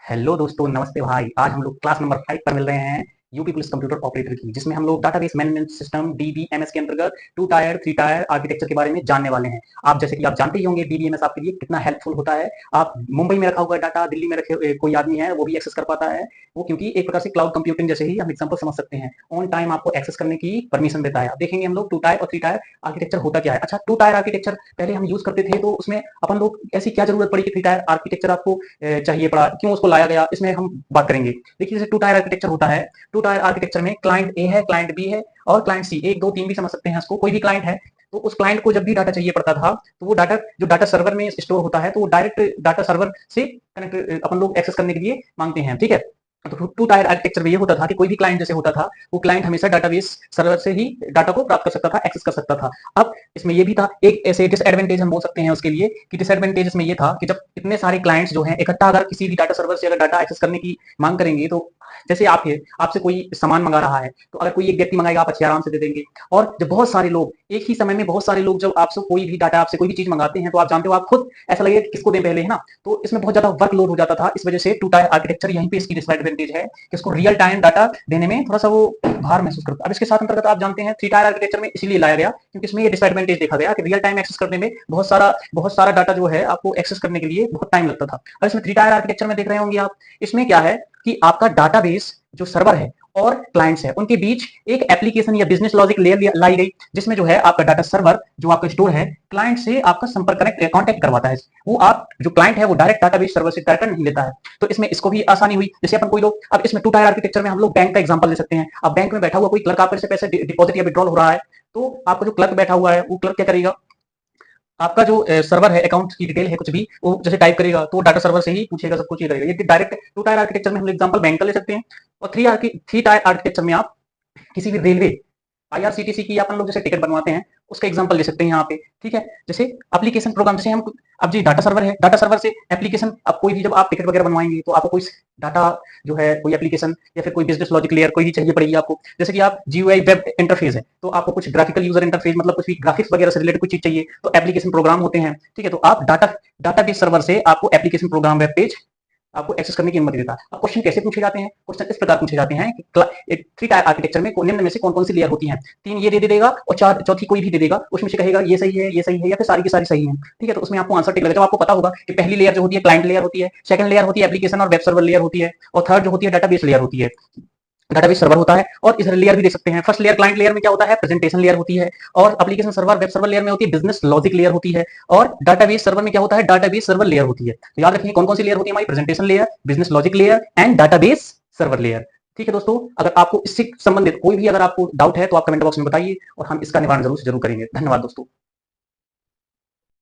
Hello दोस्तों, नमस्ते भाई। आज हम लोग क्लास नंबर 5 पर मिल रहे हैं यूपी पुलिस कंप्यूटर ऑपरेटर की, जिसमें हम लोग डाटाबेस मैनेजमेंट सिस्टम डीबीएमएस के अंतर्गत 2 टायर 3 टायर आर्किटेक्चर के बारे में जानने वाले हैं। आप जैसे कि आप जानते ही होंगे डीबीएमएस आपके लिए कितना हेल्पफुल होता है। आप मुंबई में रखा हुआ डाटा दिल्ली में रखे कोई आदमी है वो भी एक्सेस कर पाता है। वो क्योंकि एक प्रकार से क्लाउड कंप्यूटिंग जैसे ही हम एग्जाम्पल समझ सकते हैं, ऑन टाइम आपको एक्सेस करने की परमिशन देता है। आप देखेंगे हम लोग 2 टायर और 3 टायर आर्किटेक्चर होता क्या है। अच्छा, 2 टायर आर्किटेक्चर पहले हम यूज करते थे, तो उसमें अपन लोग ऐसी क्या जरूरत पड़ी कि 3 टायर आर्किटेक्चर आपको चाहिए पड़ा, क्यों उसको लाया गया, इसमें हम बात करेंगे। देखिए, जैसे 2 टायर आर्किटेक्चर होता है, 2 टायर आर्किटेक्चर में क्लाइंट ए है, क्लाइंट बी है और क्लाइंट सी, 1 2 3 भी समझ सकते हैं इसको। कोई भी क्लाइंट है तो उस क्लाइंट को जब भी डाटा चाहिए पड़ता था, तो वो डाटा जो डाटा सर्वर में स्टोर होता है, तो वो डायरेक्ट डाटा सर्वर से कनेक्ट अपन लोग एक्सेस करने के लिए मांगते हैं। ठीक है, तो 2 टायर आर्किटेक्चर में ये होता था कि कोई भी क्लाइंट जैसे होता था, वो क्लाइंट हमेशा डाटाबेस सर्वर से ही डाटा को प्राप्त कर सकता था, एक्सेस कर सकता था। अब इसमें ये भी था, एक ऐसे डिसएडवांटेज हम बोल सकते हैं उसके लिए कि डिसएडवांटेज इसमें ये था कि जब इतने सारे क्लाइंट्स जो हैं इकट्ठा अगर किसी भी डाटा सर्वर से अगर डाटा एक्सेस करने की मांग करेंगे, तो जैसे आप है, आपसे कोई सामान मंगा रहा है, तो अगर कोई एक व्यक्ति मंगाएगा आप अच्छे आराम से दे देंगे। और जब बहुत सारे लोग एक ही समय में, बहुत सारे लोग जब आपसे कोई भी डाटा, आपसे कोई भी चीज मंगाते हैं, तो आप जानते हो आप खुद ऐसा लगेगा कि किसको दें पहले, है ना। तो इसमें बहुत ज्यादा वर्कलोड हो जाता था। इस वजह से 2 टायर आर्किटेक्चर यहीं पे इसकी डिसएडवांटेज है कि उसको रियल टाइम डाटा देने में थोड़ा सा वो भार महसूस करता है। अब इसके साथ अंतर्गत आप जानते हैं 3 टायर आर्किटेक्चर में इसीलिए लाया गया क्योंकि इसमें ये डिसएडवांटेज देखा गया कि रियल टाइम एक्सेस करने में बहुत सारा डाटा जो है आपको एक्सेस करने के लिए बहुत टाइम लगता था। अब इसमें 3 टायर आर्किटेक्चर में देख रहे होंगे आप, इसमें क्या है कि आपका डाटाबेस जो सर्वर है और क्लाइंट्स है, उनके बीच एक एप्लीकेशन या बिजनेस लॉजिक लेयर लाई गई, जिसमें जो है आपका डाटा सर्वर जो आपका स्टोर है, क्लाइंट से आपका संपर्क कांटेक्ट करवाता है। वो आप जो क्लाइंट है वो डायरेक्ट डाटाबेस सर्वर से डाटा नहीं लेता है। तो इसमें इसको भी आसानी हुई। जैसे अपन कोई लोग, अब इसमें 2 टायर आर्किटेक्चर में हम लोग बैंक का एग्जांपल ले सकते हैं। अब बैंक में बैठा हुआ कोई क्लर्क आपसे पैसे डिपॉजिट या विड्रॉल हो रहा है, तो आपका जो क्लर्क बैठा हुआ है वो क्लर्क क्या करेगा, आपका जो सर्वर है, अकाउंट की डिटेल है कुछ भी, वो जैसे टाइप करेगा तो डाटा सर्वर से ही पूछेगा, सब कुछ ये करेगा। ये डायरेक्ट 2 टायर आर्किटेक्चर में हम एग्जांपल बैंक का ले सकते हैं। और 3 टायर आर्किटेक्चर में आप किसी भी रेलवे, आईआरसीटीसी की अपन लोग जैसे टिकट बनवाते हैं, उसका एग्जांपल ले सकते हैं यहाँ पे। ठीक है, जैसे एप्लीकेशन प्रोग्राम, जैसे हम, अब जी डाटा सर्वर है, डाटा सर्वर से एप्लीकेशन, अब कोई भी जब आप टिकट वगैरह बनवाएंगे तो आपको कोई डाटा जो है, कोई एप्लीकेशन या फिर कोई बिजनेस लॉजिक लेयर कोई भी चाहिए पड़ेगी आपको। जैसे कि आप जीयूआई वेब इंटरफेस है, तो आपको कुछ ग्राफिकल यूजर इंटरफेस, मतलब कुछ भी ग्राफिक्स वगैरह से रिलेटेड कुछ चीज चाहिए, तो एप्लीकेशन प्रोग्राम होते हैं। ठीक है, तो आप डाटाबेस सर्वर से आपको एप्लीकेशन प्रोग्राम वेब पेज आपको एक्सेस करने की अनुमति देता है। अब क्वेश्चन कैसे पूछे जाते हैं, क्वेश्चन इस प्रकार पूछे जाते हैं कि 3 टायर आर्किटेक्चर में निम्न में से कौन कौन सी लेयर होती हैं। 3 ये दे देगा और 4 चौथी कोई भी दे देगा, उसमें से कहेगा ये सही है, ये सही है, या फिर सारी की सारी सही है। ठीक है, तो उसमें आपको आंसर टिक लगेगा। जब आपको पता होगा कि पहली लेयर जो होती है क्लाइंट लेयर होती है, सेकंड लेयर होती है एप्लीकेशन और वेब सर्वर लेयर होती है, और थर्ड जो होती है डाटाबेस लेयर होती है, डाटाबेस सर्वर होता है। और इस लेयर भी देख सकते हैं, फर्स्ट लेयर क्लाइंट लेयर में क्या होता है, प्रेजेंटेशन लेयर होती है, और application server web server layer में होती है बिजनेस लॉजिक लेयर होती है, और डाटाबेस सर्वर में क्या होता है, डाटाबेस सर्वर लेयर होती है। तो याद रखिए कौन कौन सी लेयर होती है हमारी, presentation layer, business logic layer and database server layer. ठीक है दोस्तों, अगर आपको इससे संबंधित कोई भी अगर आपको डाउट है तो आप कमेंट बॉक्स में बताइए और हम इसका निवारण जरूर से जरूर करेंगे। धन्यवाद दोस्तों।